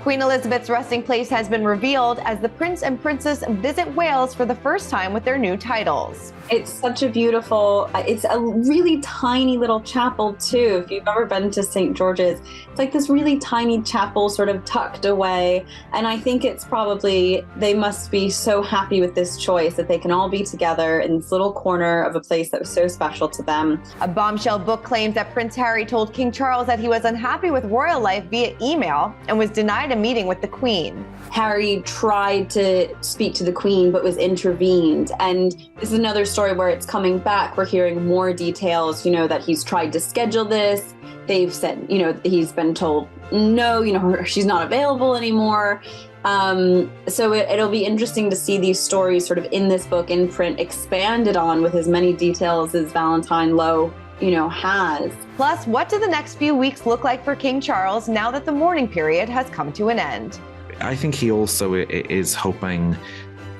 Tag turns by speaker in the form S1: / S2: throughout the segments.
S1: Queen Elizabeth's resting place has been revealed as the Prince and Princess visit Wales for the first time with their new titles.
S2: It's such a beautiful, it's a really tiny little chapel too. If you've ever been to St. George's, it's like this really tiny chapel sort of tucked away. And I think it's probably, they must be so happy with this choice that they can all be together in this little corner of a place that was so special to them.
S1: A Bombshell book claims that Prince Harry told King Charles that he was unhappy with royal life via email and was denied a meeting with the Queen.
S2: Harry tried to speak to the Queen but was intervened. And this is another story where it's coming back. We're hearing more details, that he's tried to schedule this. They've said, he's been told, no, she's not available anymore. So it'll be interesting to see these stories sort of in this book in print expanded on with as many details as Valentine Lowe has.
S1: Plus, what do the next few weeks look like for King Charles now that the mourning period has come to an end?
S3: I think he also is hoping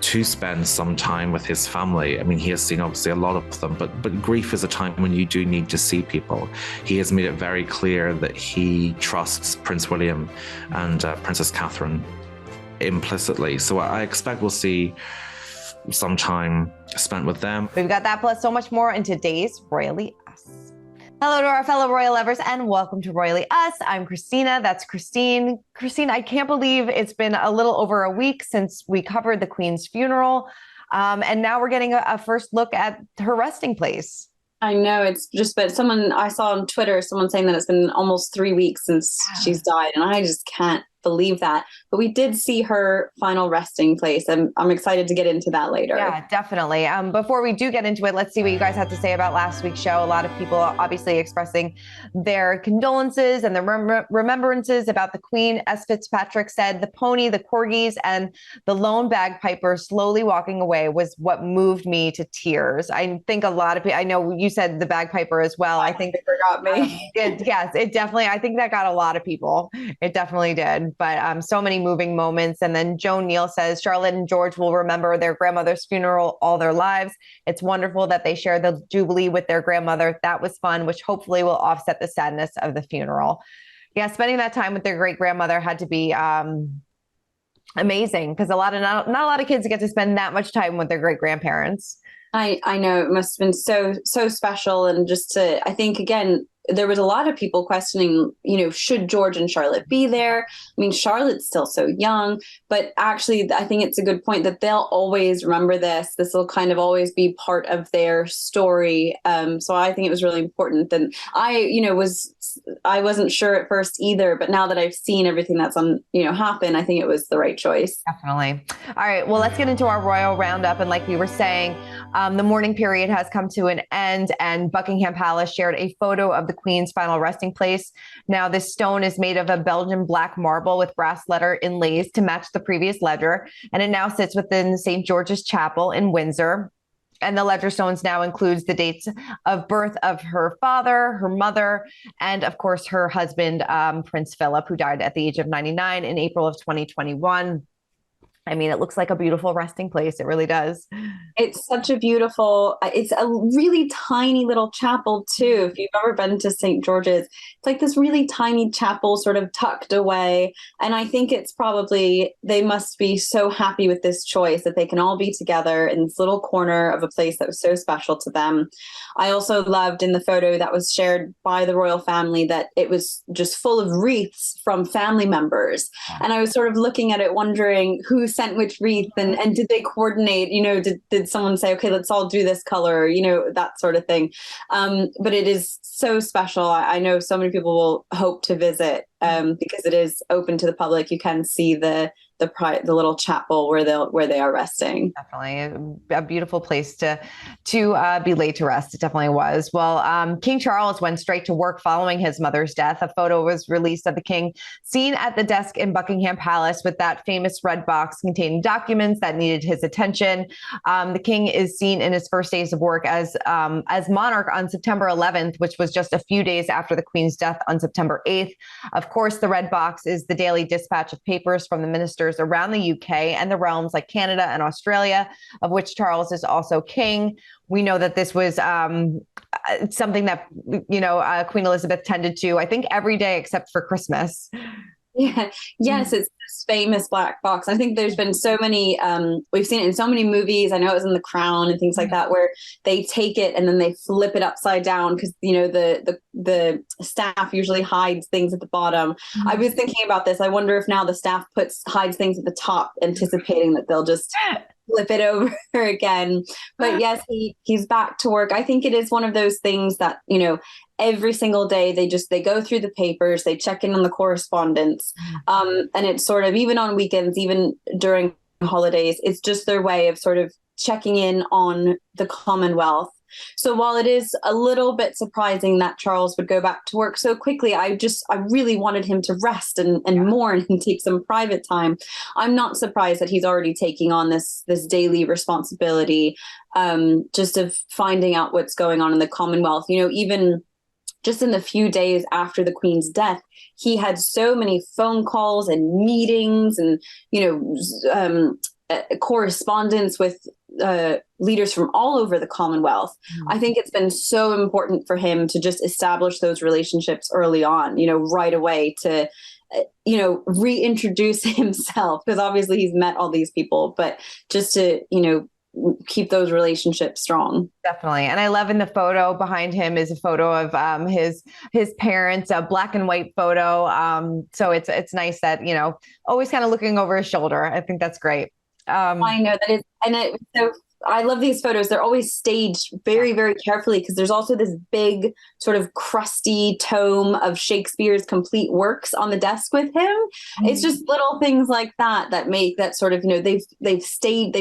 S3: to spend some time with his family. I mean, he has seen obviously a lot of them, but grief is a time when you do need to see people. He has made it very clear that he trusts Prince William and Princess Catherine implicitly. So I expect we'll see some time spent with them.
S1: We've got that plus so much more in today's Royally Us. Hello to our fellow royal lovers and welcome to Royally Us. I'm Christina. That's Christine. Christine, I can't believe it's been a little over a week since we covered the Queen's funeral. And now we're getting a first look at her resting place.
S2: I know, it's just, but I saw on Twitter, someone saying that it's been almost 3 weeks since she's died. And I just can't believe that. But we did see her final resting place, and I'm excited to get into that later.
S1: Yeah, definitely. Before we do get into it, let's see what you guys had to say about last week's show. A lot of people obviously expressing their condolences and their remembrances about the Queen. As Fitzpatrick said, the pony, the corgis, and the lone bagpiper slowly walking away was what moved me to tears. I think a lot of people, I know you said the bagpiper as well. I think
S2: it forgot me.
S1: Yes, it definitely, I think that got a lot of people. It definitely did. But so many moving moments. And then Joan Neal says Charlotte and George will remember their grandmother's funeral all their lives. It's wonderful that they share the Jubilee with their grandmother. That was fun, which hopefully will offset the sadness of the funeral. Yeah, spending that time with their great grandmother had to be amazing, because not a lot of kids get to spend that much time with their great grandparents.
S2: I know, it must have been so special. And I think, again, there was a lot of people questioning, should George and Charlotte be there? I mean, Charlotte's still so young, but actually, I think it's a good point that they'll always remember this. This will kind of always be part of their story. So I think it was really important. And I wasn't sure at first either, but now that I've seen everything that's happen, I think it was the right choice.
S1: Definitely. All right, well, let's get into our royal roundup. And like we were saying, the mourning period has come to an end, and Buckingham Palace shared a photo of the Queen's final resting place. Now, this stone is made of a Belgian black marble with brass letter inlays to match the previous ledger, and it now sits within St. George's Chapel in Windsor. And the ledger stones now includes the dates of birth of her father, her mother, and of course her husband, Prince Philip, who died at the age of 99 in April of 2021. I mean, it looks like a beautiful resting place. It really does.
S2: It's such a beautiful, it's a really tiny little chapel too. If you've ever been to St. George's, it's like this really tiny chapel sort of tucked away. And I think it's probably, they must be so happy with this choice that they can all be together in this little corner of a place that was so special to them. I also loved in the photo that was shared by the royal family that it was just full of wreaths from family members. And I was sort of looking at it wondering who sent which wreath and did they coordinate, did someone say, okay, let's all do this color, that sort of thing. But it is so special. I know so many people will hope to visit because it is open to the public. You can see the little chapel where they are resting.
S1: Definitely a beautiful place to be laid to rest. It definitely was. Well, King Charles went straight to work following his mother's death. A photo was released of the king seen at the desk in Buckingham Palace with that famous red box containing documents that needed his attention. The king is seen in his first days of work as monarch on September 11th, which was just a few days after the Queen's death on September 8th. Of course, the red box is the daily dispatch of papers from the ministers around the UK and the realms like Canada and Australia, of which Charles is also king. We know that this was something that, Queen Elizabeth tended to, I think, every day except for Christmas.
S2: Yeah. Yes, it's this famous black box. I think there's been so many, we've seen it in so many movies. I know it was in The Crown and things like that, where they take it and then they flip it upside down because, you know, the staff usually hides things at the bottom. I was thinking about this. I wonder if now the staff hides things at the top, anticipating that they'll just flip it over again. But yes, he's back to work. I think it is one of those things that, you know, every single day they go through the papers, they check in on the correspondence, and it's sort of, even on weekends, even during holidays, it's just their way of sort of checking in on the Commonwealth. So while it is a little bit surprising that Charles would go back to work so quickly, I really wanted him to rest and mourn and take some private time. I'm not surprised that he's already taking on this daily responsibility, just of finding out what's going on in the Commonwealth. You know, even just in the few days after the Queen's death, he had so many phone calls and meetings and, you know, correspondence with leaders from all over the Commonwealth. I think it's been so important for him to just establish those relationships early on, you know, right away, to, you know, reintroduce himself, because obviously he's met all these people, but just to, you know, keep those relationships strong.
S1: Definitely. And I love, in the photo behind him is a photo of his parents, a black and white photo. So it's nice that, you know, always kind of looking over his shoulder. I think that's great.
S2: I know that so I love these photos. They're always staged very, very carefully, because there's also this big sort of crusty tome of Shakespeare's complete works on the desk with him. It's just little things like that make that sort of, you know, they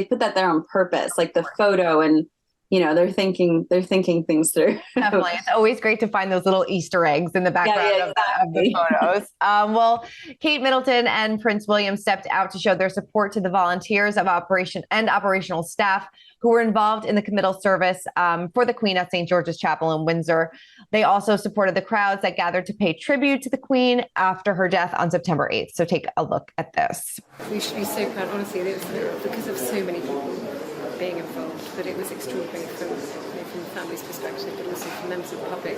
S2: put that there on purpose, like the photo, and, you know, they're thinking things through.
S1: Definitely. It's always great to find those little Easter eggs in the background of the photos. Well, Kate Middleton and Prince William stepped out to show their support to the volunteers of operational staff who were involved in the committal service for the Queen at St. George's Chapel in Windsor. They also supported the crowds that gathered to pay tribute to the Queen after her death on September 8th. So take a look at this.
S4: We should be so proud, honestly, because of so many people being involved, but it was extraordinary from the family's perspective, but also from members of the public.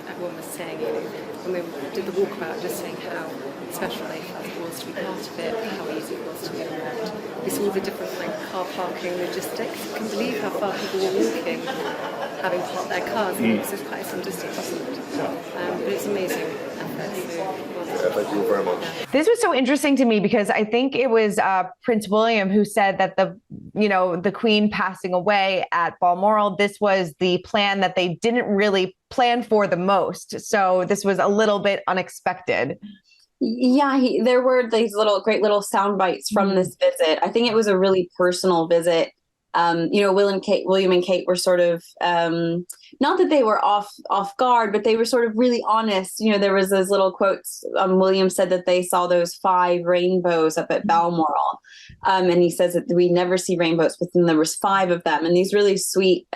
S4: Everyone was saying, you know, when we did the walkabout, just saying how special they felt it was to be part of it, how easy it was to be involved. We saw the different car parking logistics. I couldn't believe how far people were walking, having parked their cars. And it was just quite some distance, wasn't it? But it's amazing.
S5: Thank you very much.
S1: This was so interesting to me, because I think it was Prince William who said that the Queen passing away at Balmoral, this was the plan that they didn't really plan for the most. So this was a little bit unexpected.
S2: Yeah, there were these great little sound bites from this visit. I think it was a really personal visit. You know, William and Kate were sort of, not that they were off guard, but they were sort of really honest. You know, there was those little quotes. William said that they saw those 5 rainbows up at Balmoral. And he says that we never see rainbows, but then there was 5 of them. And these really sweet,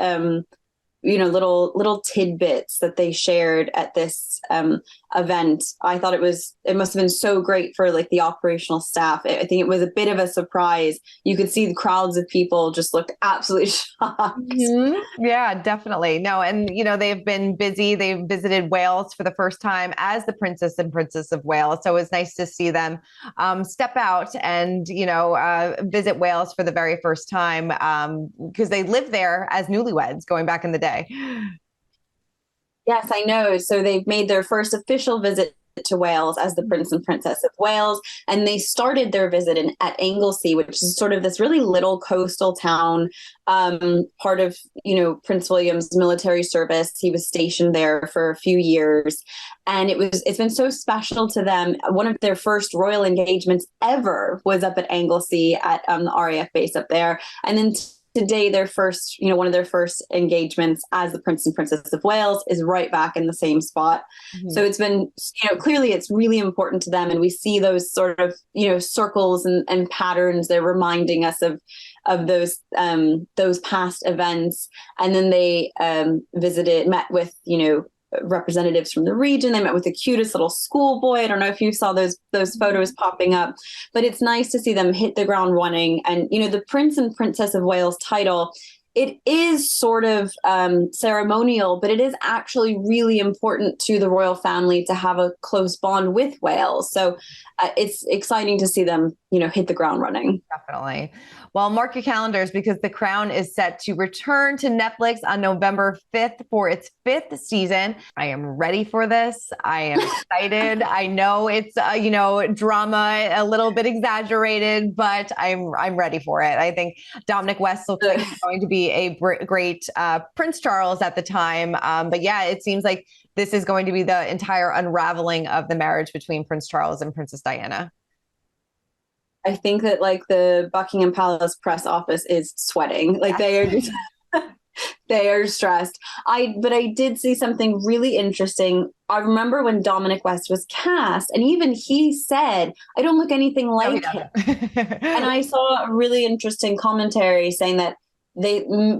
S2: you know, little tidbits that they shared at this event. I thought it must have been so great for like the operational staff. I think it was a bit of a surprise. You could see the crowds of people just looked absolutely shocked.
S1: Yeah, definitely. No, and you know, they've been busy. They've visited Wales for the first time as the Princess and Princess of Wales. So it was nice to see them step out and, you know, visit Wales for the very first time, because they lived there as newlyweds going back in the day.
S2: Yes, I know. So they've made their first official visit to Wales as the Prince and Princess of Wales, and they started their visit at Anglesey, which is sort of this really little coastal town, part of, you know, Prince William's military service. He was stationed there for a few years, and it's been so special to them. One of their first royal engagements ever was up at Anglesey at the RAF base up there, and then today, one of their first engagements as the Prince and Princess of Wales is right back in the same spot. So it's been, you know, clearly it's really important to them. And we see those sort of, you know, circles and patterns. They're reminding us of those past events. And then they met with, you know, representatives from the region. They met with the cutest little schoolboy. I don't know if you saw those photos popping up, but it's nice to see them hit the ground running. And, you know, the Prince and Princess of Wales title it is sort of ceremonial, but it is actually really important to the royal family to have a close bond with Wales. So it's exciting to see them, hit the ground running.
S1: Definitely. Well, mark your calendars because The Crown is set to return to Netflix on November 5th for its 5th season. I am ready for this. I am excited. I know it's, drama, a little bit exaggerated, but I'm ready for it. I think Dominic West looks like he's going to be a great Prince Charles at the time. But yeah, it seems like this is going to be the entire unraveling of the marriage between Prince Charles and Princess Diana.
S2: I think that the Buckingham Palace press office is sweating. They are just they are stressed. But I did see something really interesting. I remember when Dominic West was cast, and even he said, "I don't look anything like him." And I saw a really interesting commentary saying that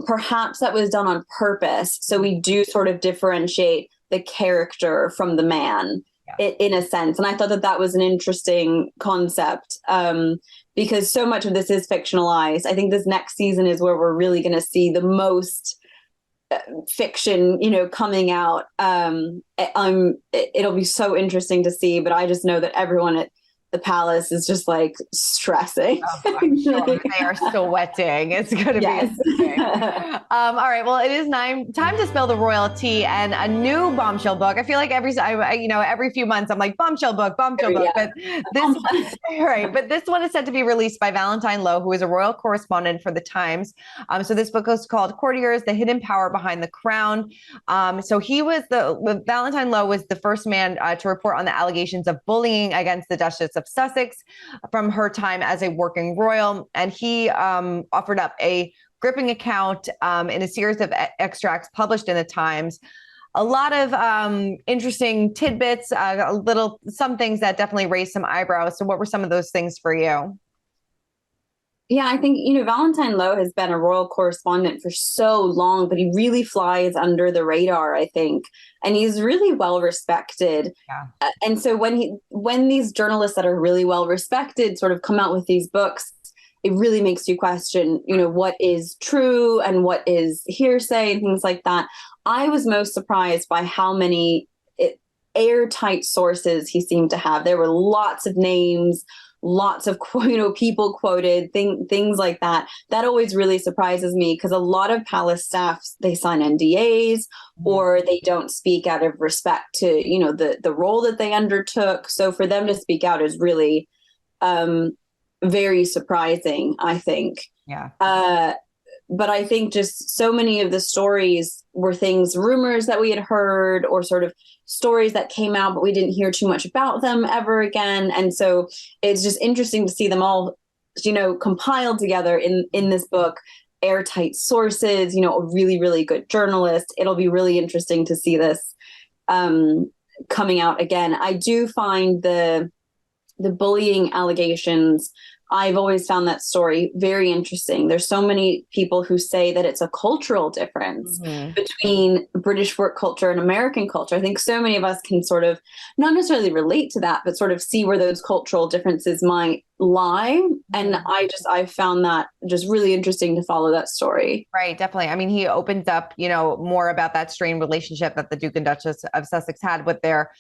S2: perhaps that was done on purpose. So we do sort of differentiate the character from the man. In a sense. And I thought that was an interesting concept because so much of this is fictionalized. I think this next season is where we're really going to see the most fiction, coming out. It'll be so interesting to see, but I just know that everyone at the palace is just stressing.
S1: Oh, I'm sure they are sweating. It's going to be interesting. All right. Well, it is time to spill the royalty and a new Bombshell book. I feel like every few months I'm like Bombshell book. But this one is set to be released by Valentine Lowe, who is a royal correspondent for the Times. So this book is called Courtiers: The Hidden Power Behind the Crown. So Valentine Lowe was the first man to report on the allegations of bullying against the Duchess of Sussex from her time as a working royal. And he offered up a gripping account in a series of extracts published in the Times. A lot of interesting tidbits, some things that definitely raised some eyebrows. So what were some of those things for you?
S2: Yeah, I think, Valentine Lowe has been a royal correspondent for so long, but he really flies under the radar, I think. And he's really well respected. Yeah. And so when these journalists that are really well respected sort of come out with these books, it really makes you question, what is true and what is hearsay and things like that. I was most surprised by how many airtight sources he seemed to have. There were lots of names, lots of people quoted, things like that. That always really surprises me because a lot of palace staff, they sign NDAs or they don't speak out of respect to the role that they undertook. So for them to speak out is really very surprising, I think.
S1: Yeah.
S2: But I think just so many of the stories were rumors that we had heard or sort of stories that came out, but we didn't hear too much about them ever again. And so it's just interesting to see them all, compiled together in this book, airtight sources, a really, really good journalist. It'll be really interesting to see this coming out again. I do find the bullying allegations, I've always found that story very interesting. There's so many people who say that it's a cultural difference between British work culture and American culture. I think so many of us can sort of not necessarily relate to that, but sort of see where those cultural differences might lie. And I found that just really interesting to follow that story.
S1: Right, definitely. I mean, he opens up, more about that strained relationship that the Duke and Duchess of Sussex had with their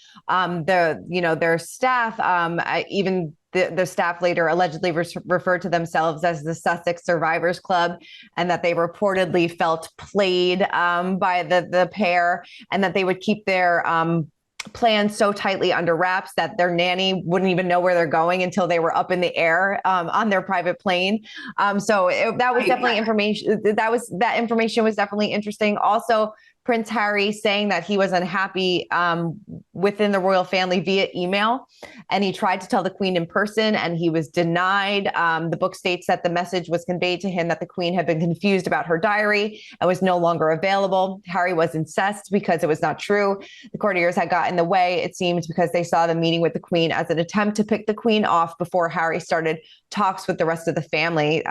S1: staff. Even the staff later allegedly referred to themselves as the Sussex Survivors Club, and that they reportedly felt played by the pair, and that they would keep their plans so tightly under wraps that their nanny wouldn't even know where they're going until they were up in the air on their private plane. That was definitely information. That information was definitely interesting. Also, Prince Harry saying that he was unhappy within the royal family via email, and he tried to tell the Queen in person, and he was denied. The book states that the message was conveyed to him that the Queen had been confused about her diary and was no longer available. Harry was incensed because it was not true. The courtiers had got in the way, it seems, because they saw the meeting with the Queen as an attempt to pick the Queen off before Harry started talks with the rest of the family.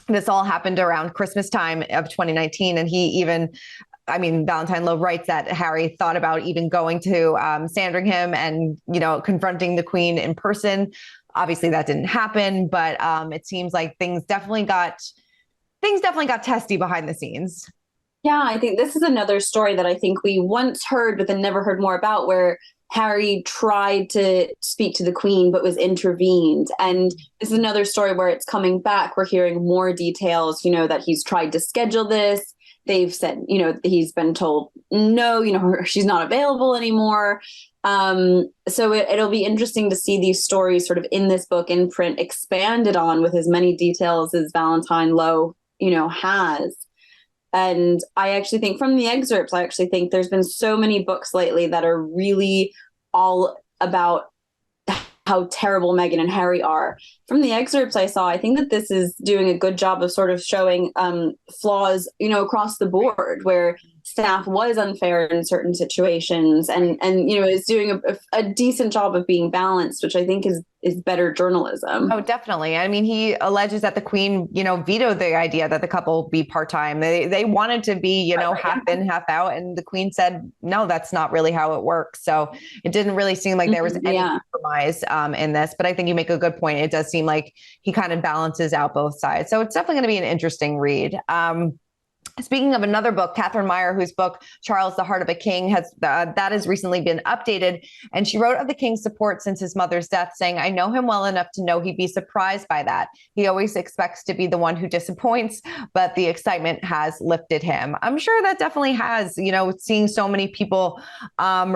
S1: This all happened around Christmas time of 2019, and Valentine Lowe writes that Harry thought about even going to Sandringham and, confronting the Queen in person. Obviously, that didn't happen, but it seems like things definitely got things definitely got testy behind the scenes.
S2: Yeah, I think this is another story that I think we once heard, but then never heard more about, where Harry tried to speak to the Queen, but was intervened. And this is another story where it's coming back. We're hearing more details, that he's tried to schedule this. They've said, he's been told, no, she's not available anymore. So it'll be interesting to see these stories sort of in this book in print, expanded on with as many details as Valentine Lowe, has. And I actually think from the excerpts, there's been so many books lately that are really all about how terrible Meghan and Harry are. From the excerpts I saw, I think that this is doing a good job of sort of showing flaws, across the board, where staff was unfair in certain situations, and is doing a decent job of being balanced, which I think is better journalism.
S1: Oh, definitely. I mean, he alleges that the Queen, vetoed the idea that the couple be part-time. They wanted to be, half in, half out. And the Queen said, no, that's not really how it works. So it didn't really seem like there was any compromise in this. But I think you make a good point. It does seem like he kind of balances out both sides. So it's definitely going to be an interesting read. Speaking of another book, Catherine Meyer, whose book, Charles, the Heart of a King, that has recently been updated. And she wrote of the king's support since his mother's death, saying, I know him well enough to know he'd be surprised by that. He always expects to be the one who disappoints, but the excitement has lifted him. I'm sure that definitely has, seeing so many people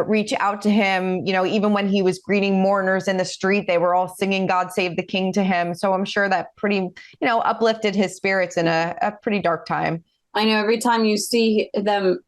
S1: reach out to him, even when he was greeting mourners in the street, they were all singing God Save the King to him. So I'm sure that pretty, uplifted his spirits in a pretty dark time.
S2: I know every time you see some,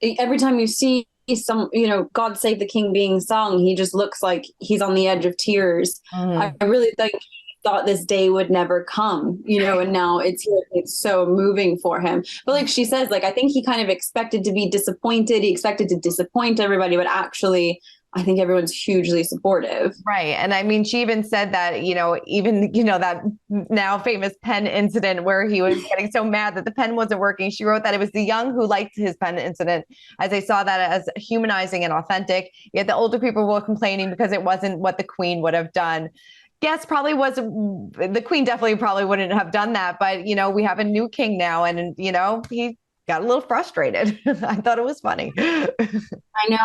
S2: God Save the King being sung, he just looks like he's on the edge of tears. I really think he thought this day would never come, and now it's here. It's so moving for him. But like she says, I think he kind of expected to be disappointed. He expected to disappoint everybody, but actually, I think everyone's hugely supportive.
S1: Right. And I mean, she even said that, that now famous pen incident where he was getting so mad that the pen wasn't working. She wrote that it was the young who liked his pen incident, as they saw that as humanizing and authentic. Yet the older people were complaining because it wasn't what the Queen would have done. Yes, the Queen definitely probably wouldn't have done that. But, we have a new king now and, he got a little frustrated. I thought it was funny.
S2: I know.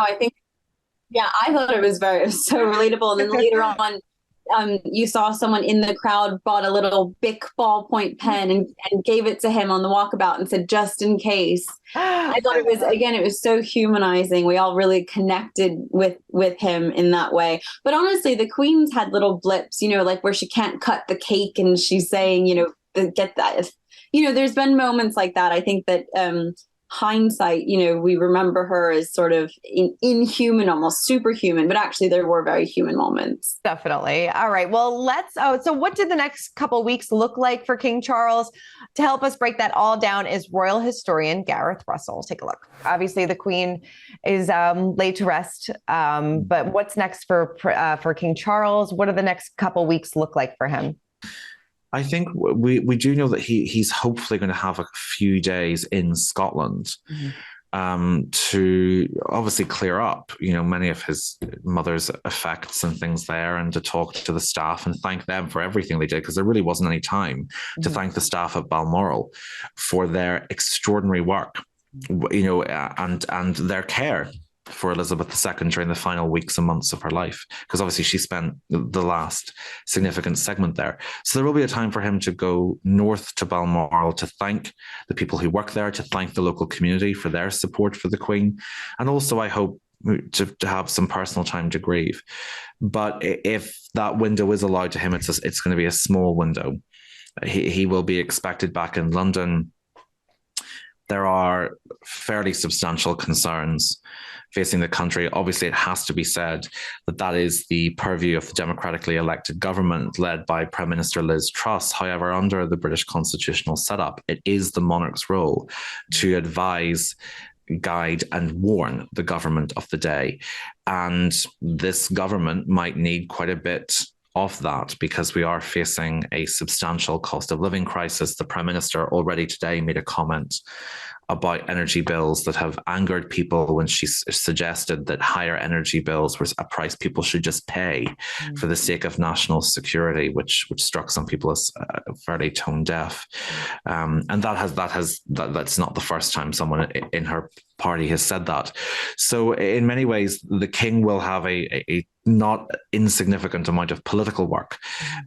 S2: Yeah, I thought it was so relatable. And then later on, you saw someone in the crowd bought a little Bic ballpoint pen and gave it to him on the walkabout and said, just in case. I thought it was so humanizing. We all really connected with him in that way. But honestly, the Queen's had little blips, like where she can't cut the cake and she's saying, get that. There's been moments like that. I think that hindsight, we remember her as sort of inhuman, almost superhuman, but actually there were very human moments.
S1: Definitely. All right. Well, so what did the next couple weeks look like for King Charles? To help us break that all down is royal historian Gareth Russell. Take a look. Obviously, the Queen is laid to rest, but what's next for King Charles? What do the next couple weeks look like for him?
S3: I think we do know that he's hopefully going to have a few days in Scotland to obviously clear up, many of his mother's effects and things there, and to talk to the staff and thank them for everything they did, because there really wasn't any time to thank the staff at Balmoral for their extraordinary work, and their care for Elizabeth II during the final weeks and months of her life, because obviously she spent the last significant segment there. So there will be a time for him to go north to Balmoral to thank the people who work there, to thank the local community for their support for the Queen, and also I hope to have some personal time to grieve. But if that window is allowed to him, it's going to be a small window. He will be expected back in London. There are fairly substantial concerns facing the country. Obviously, it has to be said that is the purview of the democratically elected government led by Prime Minister Liz Truss. However, under the British constitutional setup, it is the monarch's role to advise, guide, and warn the government of the day. And this government might need quite a bit of that, because we are facing a substantial cost of living crisis. The Prime Minister already today made a comment about energy bills that have angered people when she suggested that higher energy bills were a price people should just pay for the sake of national security, which struck some people as fairly tone deaf. And that's not the first time someone in her party has said that. So in many ways, the king will have a not insignificant amount of political work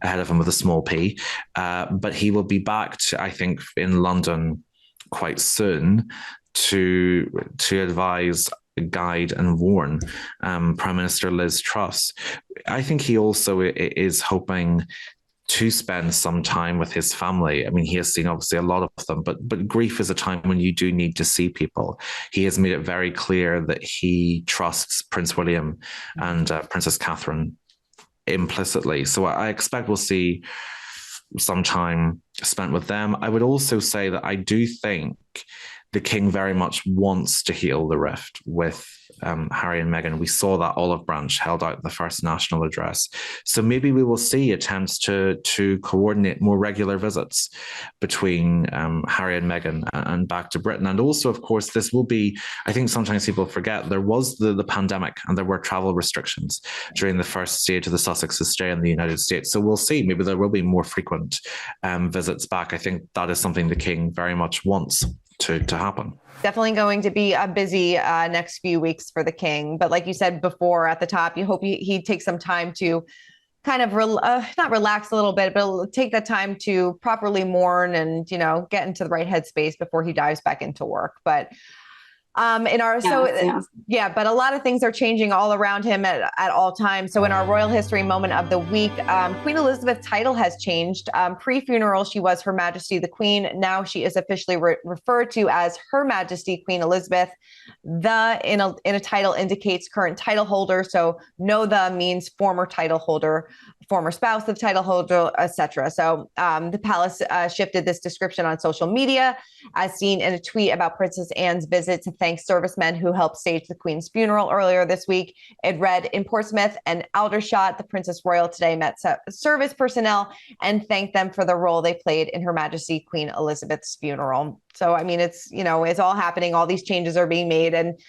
S3: ahead of him with a small p, but he will be back, I think, in London quite soon to advise, guide and warn Prime Minister Liz Truss. I think he also is hoping to spend some time with his family. I mean, he has seen obviously a lot of them, but grief is a time when you do need to see people. He has made it very clear that he trusts Prince William and Princess Catherine implicitly. So I expect we'll see some time spent with them. I would also say that I do think the king very much wants to heal the rift with Harry and Meghan. We saw that olive branch held out the first national address. So maybe we will see attempts to coordinate more regular visits between Harry and Meghan and back to Britain. And also, of course, this will be, I think sometimes people forget, there was the pandemic and there were travel restrictions during the first stage of the Sussexes' stay in the United States. So we'll see, maybe there will be more frequent visits back. I think that is something the king very much wants to happen.
S1: Definitely going to be a busy next few weeks for the king. But like you said before at the top, you hope he takes some time to kind of not relax a little bit, but take that time to properly mourn and, get into the right headspace before he dives back into work. But but a lot of things are changing all around him at all times. So in our royal history moment of the week, Queen Elizabeth's title has changed. Pre-funeral, she was Her Majesty the Queen. Now she is officially referred to as Her Majesty Queen Elizabeth. The in a title indicates current title holder. So no the means former title holder, former spouse of title holder, etc. So the palace shifted this description on social media, as seen in a tweet about Princess Anne's visit to thank servicemen who helped stage the Queen's funeral earlier this week. It read, in Portsmouth and Aldershot, the Princess Royal today met service personnel and thanked them for the role they played in Her Majesty Queen Elizabeth's funeral. So, I mean, it's all happening. All these changes are being made. And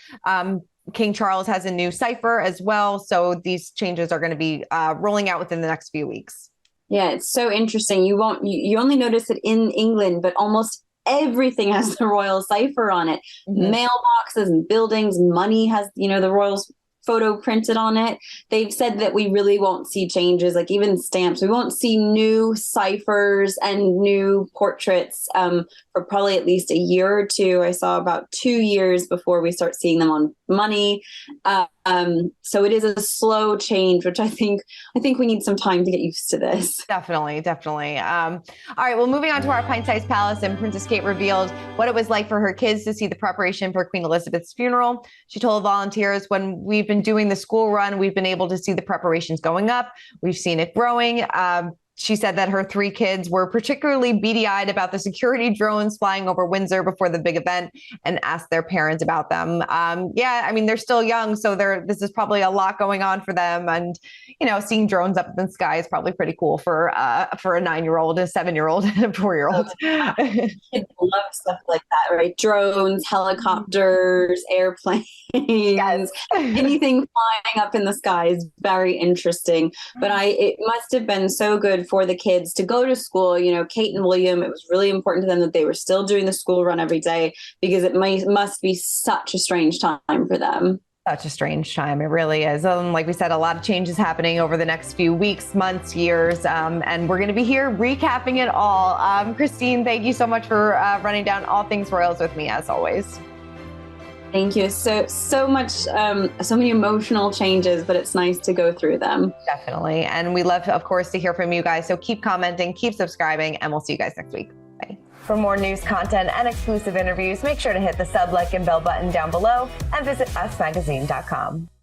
S1: King Charles has a new cipher as well. So these changes are going to be rolling out within the next few weeks.
S2: Yeah, it's so interesting. You only notice it in England, but almost everything has the royal cipher on it. Mm-hmm. Mailboxes and buildings, money has, the royal photo printed on it. They've said that we really won't see changes, like even stamps. We won't see new ciphers and new portraits for probably at least a year or two. I saw about 2 years before we start seeing them on money. So it is a slow change, which I think we need some time to get used to this.
S1: Definitely. All right. Well, moving on to our pint-sized palace, and Princess Kate revealed what it was like for her kids to see the preparation for Queen Elizabeth's funeral. She told volunteers, when we've been doing the school run, we've been able to see the preparations going up. We've seen it growing. She said that her 3 kids were particularly beady-eyed about the security drones flying over Windsor before the big event and asked their parents about them. They're still young, so this is probably a lot going on for them. And, seeing drones up in the sky is probably pretty cool for a 9-year-old, a 7-year-old, and a 4-year-old.
S2: Kids love stuff like that, right? Drones, helicopters, airplanes, yes. Anything flying up in the sky is very interesting. But it must have been so good for the kids to go to school. Kate and William, it was really important to them that they were still doing the school run every day, because it must be such a strange time for them.
S1: Such a strange time. It really is. Like we said, a lot of changes happening over the next few weeks, months, years, and we're going to be here recapping it all. Christine, thank you so much for running down all things royals with me, as always.
S2: Thank you. So much, so many emotional changes, but it's nice to go through them.
S1: Definitely. And we love, of course, to hear from you guys. So keep commenting, keep subscribing, and we'll see you guys next week. Bye. For more news, content, and exclusive interviews, make sure to hit the sub, like, and bell button down below and visit usmagazine.com.